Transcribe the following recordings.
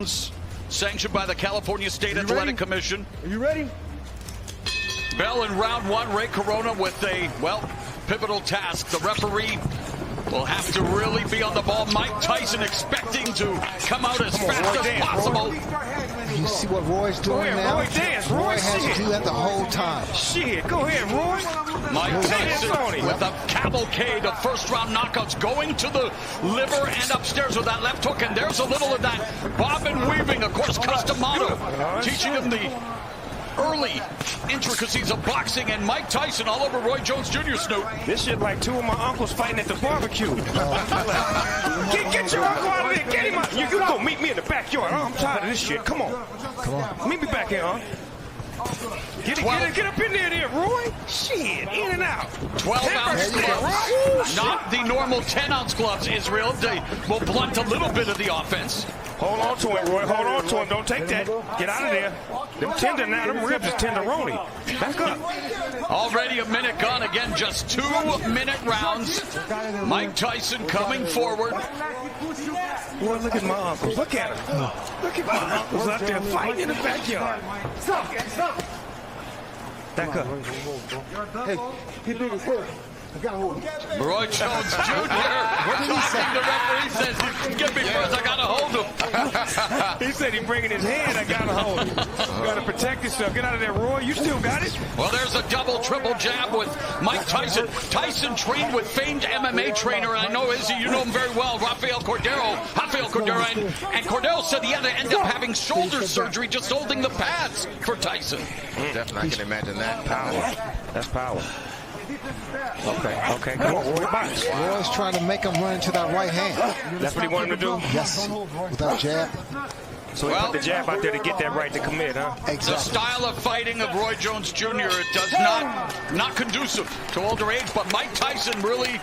sanctioned by the California State Athletic Commission. Are you ready? Bell in round one, Ray Corona with a, pivotal task. The referee will have to really be on the ball. Mike Tyson expecting to come out as fast as possible. You see what Roy's doing now? Roy, dance. Roy has to do that the whole time. Shit, go ahead, Roy. Mike Tyson with a cavalcade of first-round knockouts going to the liver and upstairs with that left hook. And there's a little of that bobbin weaving, of course, custom motto, teaching him the early intricacies of boxing, and Mike Tyson all over Roy Jones Jr. Snoop. This shit like two of my uncles fighting at the barbecue. Get your uncle out of there. Get him out. You go meet me in the backyard. I'm tired of this shit. Come on. Meet me back here, huh? Get up in there, Roy. Shit, in and out. 12-ounce gloves. Not the normal 10-ounce gloves, Israel. They will blunt a little bit of the offense. Hold on to him, Roy. Hold on to him. Don't take that. Get out of there. Them tender now. Them ribs is tenderoni. Back up. Already a minute gone. Again, just 2-minute rounds. Mike Tyson coming forward. Boy, look at my uncles. Look at him. Look at my uncles out there fighting in the backyard. Stop. Back up. Hey, he did his head. I got hold of him. Roy Jones Jr. The referee says, "Get me first. I got to hold him." He said he's bringing his hand. I got to hold him. You got to protect yourself. Get out of there, Roy. You still got it. Well, there's a double, triple jab with Mike Tyson. Tyson trained with famed MMA trainer, and I know, Izzy, you know him very well, Rafael Cordero. And Cordero said he had to end up having shoulder surgery just holding the pads for Tyson. Definitely, I can imagine that. Power. That's power. Okay. Come on, Roy. Box. Roy's trying to make him run into that right hand. That's what he wanted him to do? Yes, with that jab. So he put the jab out there to get that right to commit, huh? Exactly. The style of fighting of Roy Jones Jr., it does not conducive to older age, but Mike Tyson really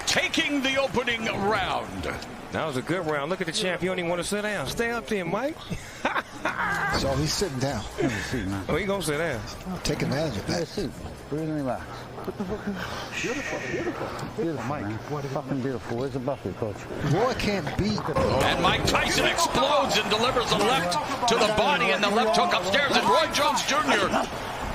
taking the opening round. That was a good round. Look at the champ. You don't even want to sit down. Stay up there, Mike. So he's sitting down. Oh, he gonna sit down. Take advantage of that. Breathe and relax. Beautiful, Mike. Fucking beautiful. Where's the buffet, coach? Roy can't beat. And Mike Tyson explodes and delivers a left to the body and the left hook upstairs. And Roy Jones Jr.,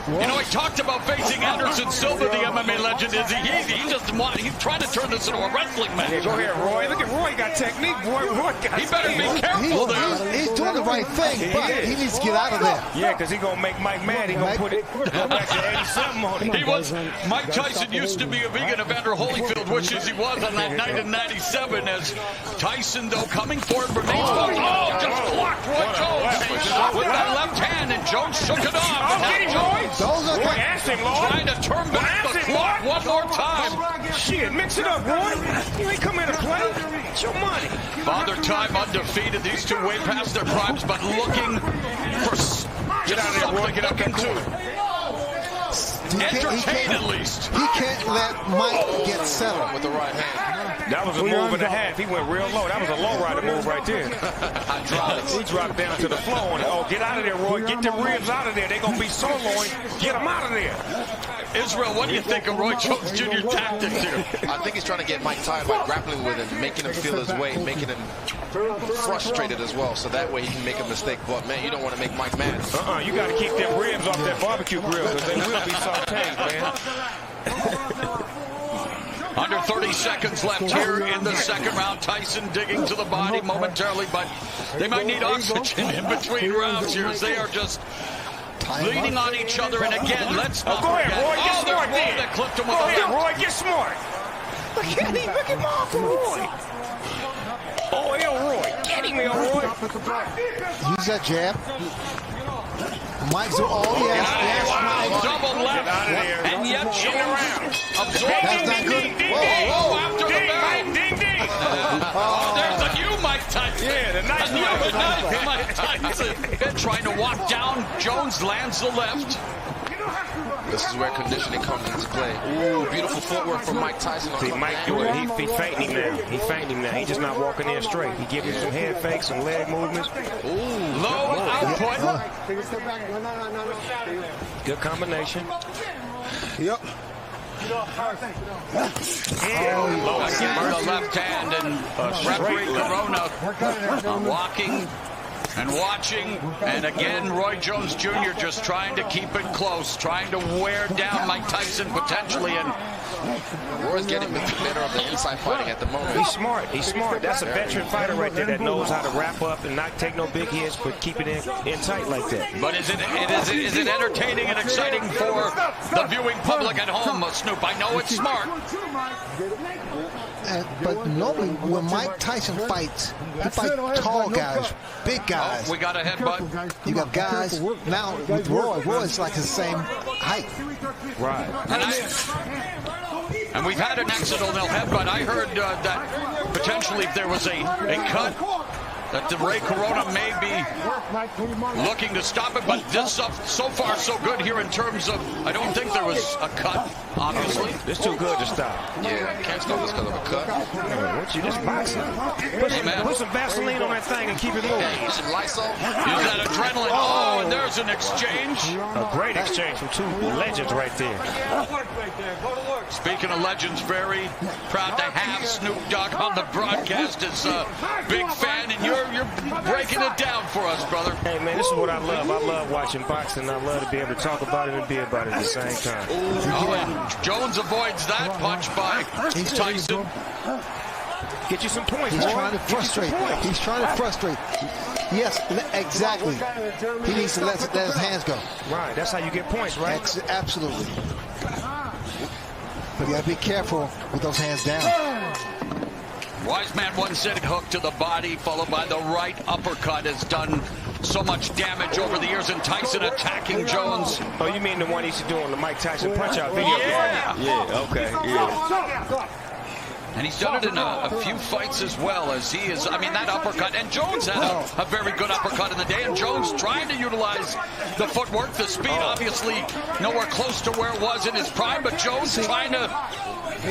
you know, he talked about facing Anderson Silva, the MMA legend. He's trying to turn this into a wrestling match. Go ahead, Roy. Look at Roy. Got technique. Roy got He better be careful there. He's doing the right thing, but he needs to get out of there. Yeah, because he's going to make Mike mad. He's going to go back to 80-something on him. Mike Tyson used to be a vegan. Evander Holyfield wishes he was on that night in 97. As Tyson, though, coming forward, remains focused. Oh, just blocked Roy Jones with that left hand, and Jones shook it off. Get him, Roy. Those are trying to turn back the clock one more time. Shit, mix it up, Roy. You ain't come here to play. It's your money. Father Time undefeated. These two way past their primes, but looking for Get out of there, Roy. Get up that corner. Entertain at least. He can't let Mike get settled With the right hand. That was a move and a half. He went real low. That was a low rider move right there. He dropped down to the floor on it. Oh, get out of there, Roy. Get the ribs out of there. They're going to be soloing. Get them out of there. Israel, what do you think of Roy Jones Jr. tactics here? I think he's trying to get Mike tired by grappling with him, making him feel his weight, making him frustrated as well, so that way he can make a mistake. But, man, you don't want to make Mike mad. You got to keep them ribs off that barbecue grill because they will be sauteed, man. Under 30 seconds left here in the second round. Tyson digging to the body momentarily, but they might need oxygen in between rounds here as they are just leaning on each other. And again, let's not go ahead, forget. Roy, get smart Roy then. that clipped him with Go a ahead, left. Roy, get smart. Look at him. Look at my Uncle Roy. Oh, Roy. Get him, Roy. Use that jab. Mike's yes, Mike. Double left. Get out of there. And yet Jones absorbed. That's not good. Whoa, after the bell. Ding. Oh, there's a new Mike Tyson. Yeah, the nice Mike Tyson. Trying to walk down. Jones lands the left. This is where conditioning comes into play. Ooh, beautiful footwork from Mike Tyson. See, Mike doing it. He fainting him now. He fainting him now. He's just not walking in straight. He giving some head fakes, some leg movements. Ooh, low output. Good combination. Yep. Again, the left hand and referee Corona walking And watching, and again, Roy Jones Jr. just trying to keep it close, trying to wear down Mike Tyson potentially. And Roy's getting the better of the inside fighting at the moment. He's smart. He's smart. That's a veteran fighter right there that knows how to wrap up and not take no big hits, but keep it in tight like that. But is it entertaining and exciting for the viewing public at home, Snoop? I know it's smart. But normally when Mike Tyson fights, he fights tall guys, big guys. Oh, we got a headbutt. You got guys now with Roy's like the same height. Right. And we've had an accidental headbutt. I heard that potentially if there was a cut, that the Ray Corona may be looking to stop it, but this stuff so far so good here in terms of, I don't think there was a cut, obviously. It's too good to stop. Yeah, can't stop this because of a cut. What you just boxing? Put some Vaseline on that thing and keep it moving. Hey, some Lysol. Use that adrenaline. Oh, and there's an exchange. A great exchange from two legends right there. Speaking of legends, very proud to have Snoop Dogg on the broadcast as a big fan, and you're breaking it down for us, brother. Hey, man, this is what I love. I love watching boxing. I love to be able to talk about it and be about it at the same time. Oh, and Jones avoids that punch by Tyson. Get you some points. He's trying to frustrate. He's trying to frustrate. Yes, exactly. He needs to let his hands go. Right, that's how you get points, right? Absolutely. But you got to be careful with those hands down. Wise man once said hook to the body followed by the right uppercut has done so much damage over the years, and Tyson attacking Jones. Oh, you mean the one he's doing the Mike Tyson punch-out video? Yeah. Yeah, okay, yeah. And he's done it in a few fights as well, as he is, I mean, that uppercut, and Jones had a very good uppercut in the day, and Jones trying to utilize the footwork, the speed, obviously nowhere close to where it was in his prime, but Jones trying to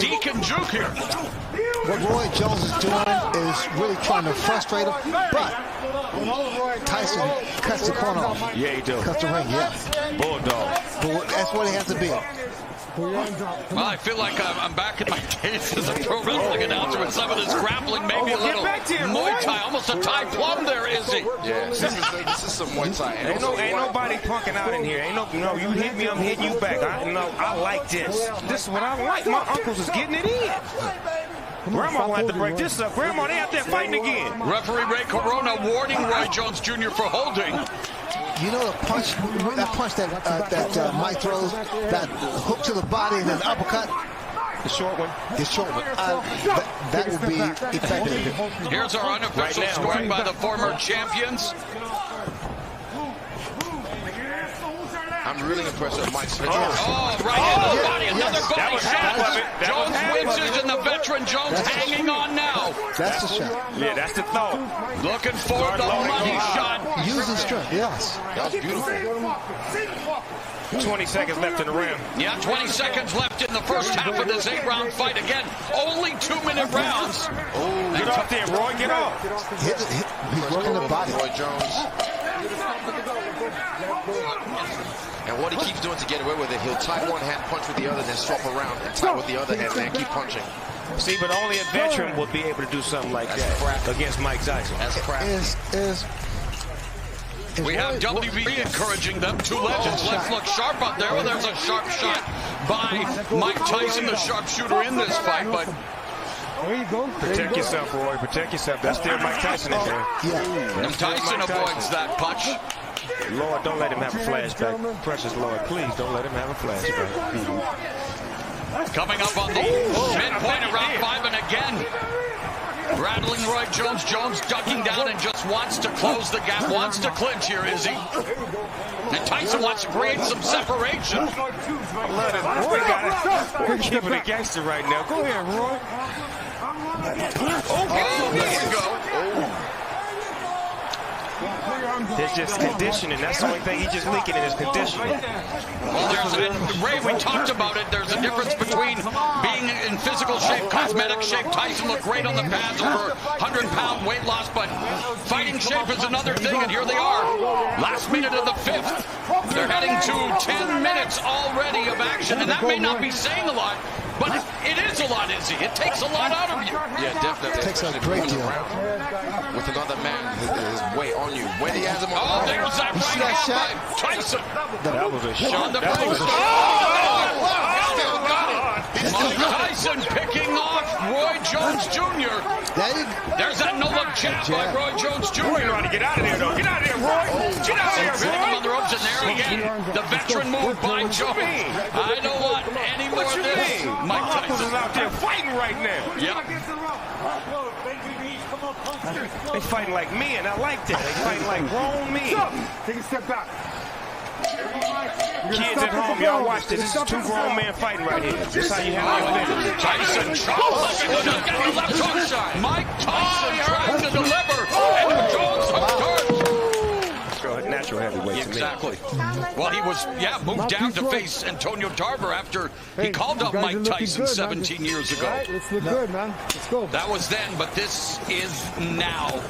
deke and juke here. What Roy Jones is doing is really trying to frustrate him, but Tyson cuts the corner off. Yeah, he does. Cuts the ring, yeah. Bulldog. But that's what he has to be. Well, I feel like I'm back in my days as a pro wrestling announcer with some of this grappling, maybe a little Muay Thai, almost a Thai plum there, is he? Yeah, this is some Muay Thai. Ain't nobody punking out in here. No, you hit me, I'm hitting you back. I like this. This is what I like. My uncles is getting it in. Grandma will have to break this up. Grandma, they out there fighting again. Referee Ray Corona warning Roy Jones Jr. for holding. You know the punch, that Mike throws, that hook to the body and then uppercut? The short one. The short one. That will be effective. Here's our unofficial scoring by the former champions. I'm really impressed with Mike's pitch. Oh, right in the body. Another body shot. Jones wins it, and the veteran Jones hanging on now. That's the shot. Yeah, that's the thought. Looking for the money shot. Using strength, yes. That was beautiful. 20 seconds left in the round. Yeah, 20 seconds left in the first half of this 8-round fight. Again, only 2-minute rounds. Oh, get off there, Roy. Get off. He's working the body. Roy Jones. And what he keeps doing to get away with it, he'll tie one hand, punch with the other, then swap around and tie with the other hand, and keep punching. See, but only a veteran would be able to do something like that against Mike Tyson. That's crap. We have WB encouraging them. Two legends. Let's look sharp out there. Well, there's a sharp shot by Mike Tyson, the sharpshooter in this fight. But there you go. Protect yourself, Roy. Protect yourself. That's still Mike Tyson in there. And Tyson avoids that punch. Lord, don't let him have a flashback. Precious Lord, please don't let him have a flashback. Coming up on the midpoint of round 5, and again, rattling Roy Jones. Jones ducking down and just wants to close the gap, wants to clinch here, is he? And Tyson wants to create some separation. Roy got it. We're keeping it gangster right now. Go ahead, Roy. Oh, there you go. There's just conditioning. That's the only thing he's just leaking in his conditioning. Well, Ray, we talked about it. There's a difference between being in physical shape, cosmetic shape. Tyson looked great on the pads, over 100-pound weight loss, but fighting shape is another thing, and here they are. Last minute of the 5th. They're heading to 10 minutes already of action, and that may not be saying a lot, but it is a lot, Izzy. It takes a lot out of you. Yeah, definitely. It takes a great deal. With another man, his weight on you. When he has him on Oh, there's that You see right that hand shot? by Tyson. That was a On shot. the That was face. a shot. Still got it. Mike Tyson picking off Roy Jones Jr. There's that no-look jab by Roy Jones Jr. Roy trying to get out of there, though. Get out of there, Roy. Get out of there, Hitting him on the Roy. ropes, and there again, the veteran move by Jones. I don't want any more What of you this. mean? Mike My uncles is Tyson. out there fighting right now. Yep. They fighting like men. I like that. They fighting like grown men. Take a step back. Kids at home, y'all watch this. This is two grown men fighting right here. This is how you handle your business. Tyson chops. Getting left hook. Mike Tyson trying to deliver, and Jones hurt. Natural heavyweight. Exactly. Well, he was, moved down to face Antonio Tarver after he called up Mike Tyson 17 years ago. Let's look good, man. Let's go. That was then, but this is now.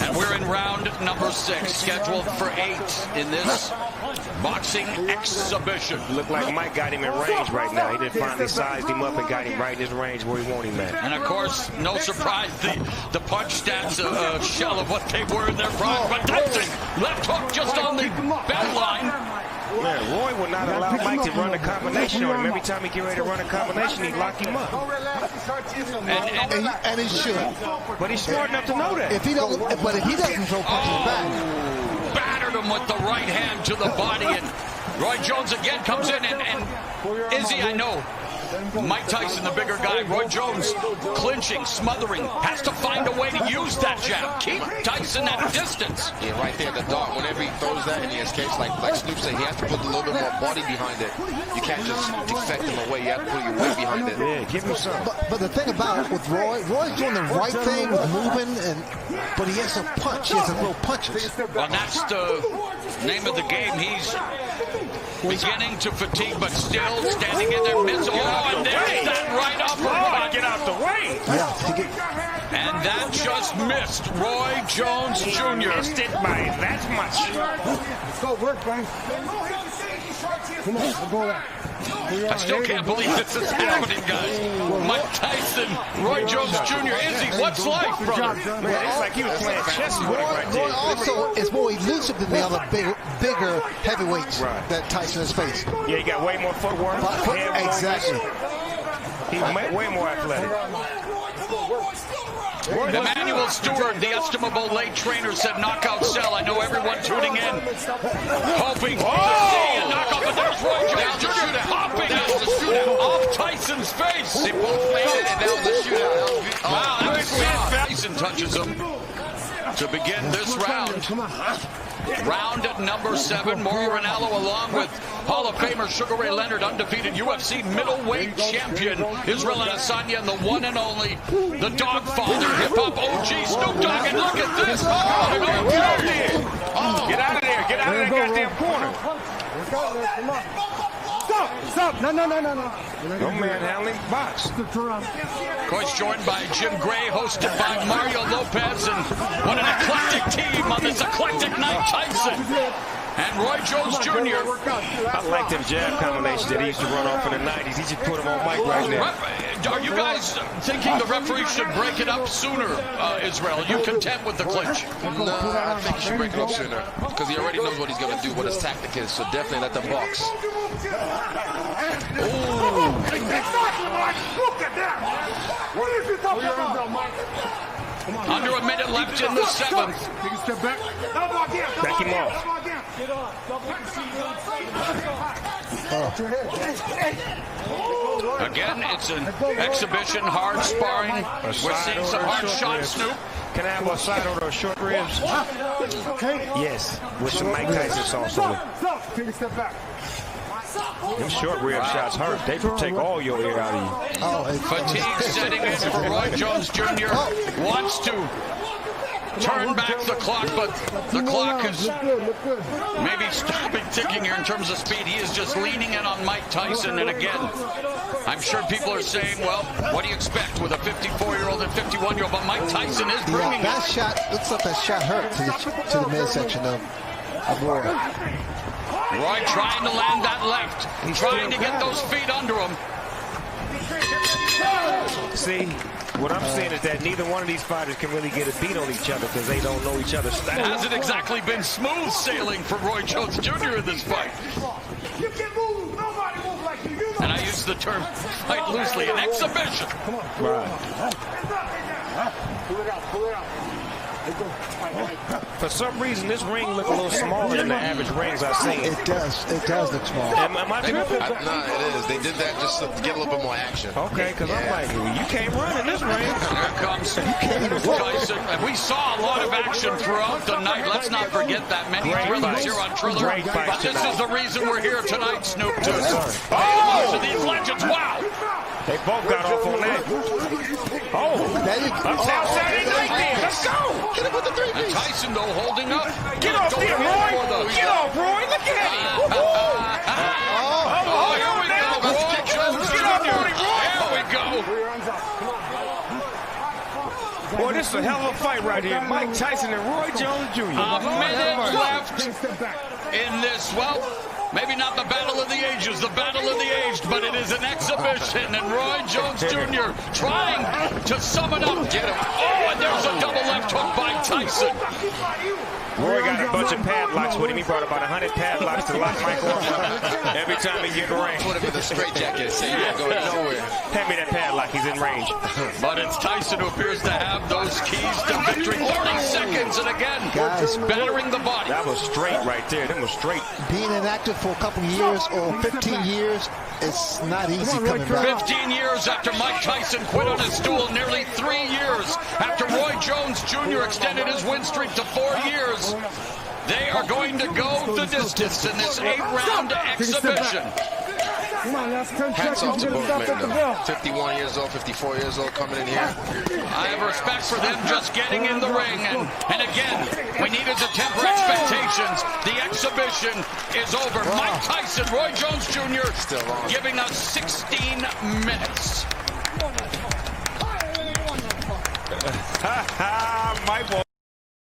And we're in round number 6, scheduled for 8 in this boxing exhibition. Looked like Mike got him in range right now. He did finally sized him up and got him right in his range where he wanted him at. And of course, no surprise, the punch stats a shell of what they were in their prime. But Tyson, left hook just on the bell line. Man, Roy would not allow Mike to run a combination on him. Every time he get ready to run a combination, he'd lock him up. And he should. But he's smart enough to know that. But if he doesn't throw punches back. Battered him with the right hand to the body, and Roy Jones again comes in, and Izzy, I know, Mike Tyson, the bigger guy, Roy Jones clinching, smothering, has to find a way to use that jab. Keep Tyson at distance. Yeah, right there in the dark. Whenever he throws that and he escapes, like Snoop said, he has to put a little bit more body behind it. You can't just defect him away. You have to put your weight behind it. Yeah, give him some. But the thing about it with Roy's doing the right thing with moving, but he has to punch. He has to throw punches. Well, that's the name of the game. He's beginning to fatigue, but still standing in there. And there's that right uppercut. Get out the way. And that just missed Roy Jones Jr. Missed it by that much. Let's go, work, man. Come on, we'll go there. I still can't believe this is happening, guys. Mike Tyson, Roy Jones Jr. Izzy, what's life, brother? Man, it's like he was playing chess with him right Roy there. also is more elusive than the other bigger heavyweights that Tyson has faced. Yeah, he got way more footwork. Exactly. He's way more athletic. Emmanuel Stewart, the estimable late trainer, said knockout cell. I know everyone tuning in, hoping to see a knockout, but there's Roy Jones Jr. popping off Tyson's face. They both made it, and that was a shootout. Wow, that was bad. Tyson touches him to begin this round. Round at number 7, Mauro Ranallo along with Hall of Famer Sugar Ray Leonard, undefeated UFC middleweight champion Israel Adesanya, and the one and only, the Dogfather, hip-hop OG Snoop Dogg, and look at this! Get out of there! Get out of that goddamn corner! Come on. Stop! No. No manhandling, box. Of course, joined by Jim Gray, hosted by Mario Lopez, and what an eclectic team on this eclectic night. Tyson and Roy Jones Jr. I like them jab combinations that he used to run off in the 90s. He just put them on Mike right now. Are you guys thinking the referee should break it up sooner, Israel? Are you content with the clinch? No, I think he should break it up sooner because he already knows what he's going to do, what his tactic is, so definitely let them box. Under a minute left in the 7th. Take a step back. Back him off. Again, it's an exhibition, hard sparring. We're seeing some hard shots, Snoop. Can I have a side order of short ribs? Yes, with some Mike Tyson sauce on it. Take a step back. Them short rib shots hurt. They take all your air out of you. Fatigue setting in for Roy Jones Jr. Wants to turn back the clock, but the clock is maybe stopping ticking here in terms of speed. He is just leaning in on Mike Tyson, and again, I'm sure people are saying, well, what do you expect with a 54-year-old and 51-year-old? But Mike Tyson is bringing it. That shot, looks like that shot hurt to the midsection of Roy. Roy trying to land that left, trying to get those feet under him. See, What I'm saying is that neither one of these fighters can really get a beat on each other because they don't know each other's It style. hasn't exactly been smooth sailing for Roy Jones Jr. in this fight. You can move. Nobody moves like you. You know. And I use the term fight loosely, an exhibition. Right. Pull it out. Pull it out. For some reason, this ring look a little smaller than the average rings I've seen. It does. It does look small. Am I tripping? No, it is. They did that just to get a little bit more action. Okay, because I'm like, you can't run in this ring. Here comes Tyson. And we saw a lot of action throughout the night. Let's not forget that. Many Great thrillers fights. here on Triller. Great fights But this is the reason we're here tonight, Snoop, to Oh! these legends. Wow! They both got off on that. Oh, There you go. Uptown Saturday night then. Let's go. Hit him with the And three-piece. Tyson, though, holding up. Get off Going there, in Roy. for the- Get off, Roy. Look at him. Oh, here we go. Roy Jones Get off, Roy. Here we go. Boy, this is a hell of a fight right here. Mike Tyson and Roy Jones Jr. A minute left in this, well, maybe not the battle of the ages, the battle of the aged, but it is an exhibition, and Roy Jones Jr. trying to sum it up. Get him. Oh, and there's a double left hook by Tyson. Roy got a bunch of padlocks with him. He brought about 100 padlocks to lock Mike up every time he get in the ring. Put him in the straitjacket. Say you ain't going nowhere. Hand me that padlock. He's in range. But it's Tyson who appears to have those keys to victory. 30 seconds, and again, Guys. battering the body. That was straight right there. That was straight. Being inactive for a couple years or 15 years, it's not easy coming back. 15 years after Mike Tyson quit on his stool, nearly 3 years after Roy Jones Jr. extended his win streak to 4 years, they are going to go the distance in this 8-round exhibition. Come on, last 10 Hats seconds. off to You both gotta stop men, at the though. bell. 51 years old, 54 years old coming in here. I have respect for them just getting in the ring. And again, we needed to temper expectations. The exhibition is over. Mike Tyson, Roy Jones Jr. Still on. giving us 16 minutes. Mike will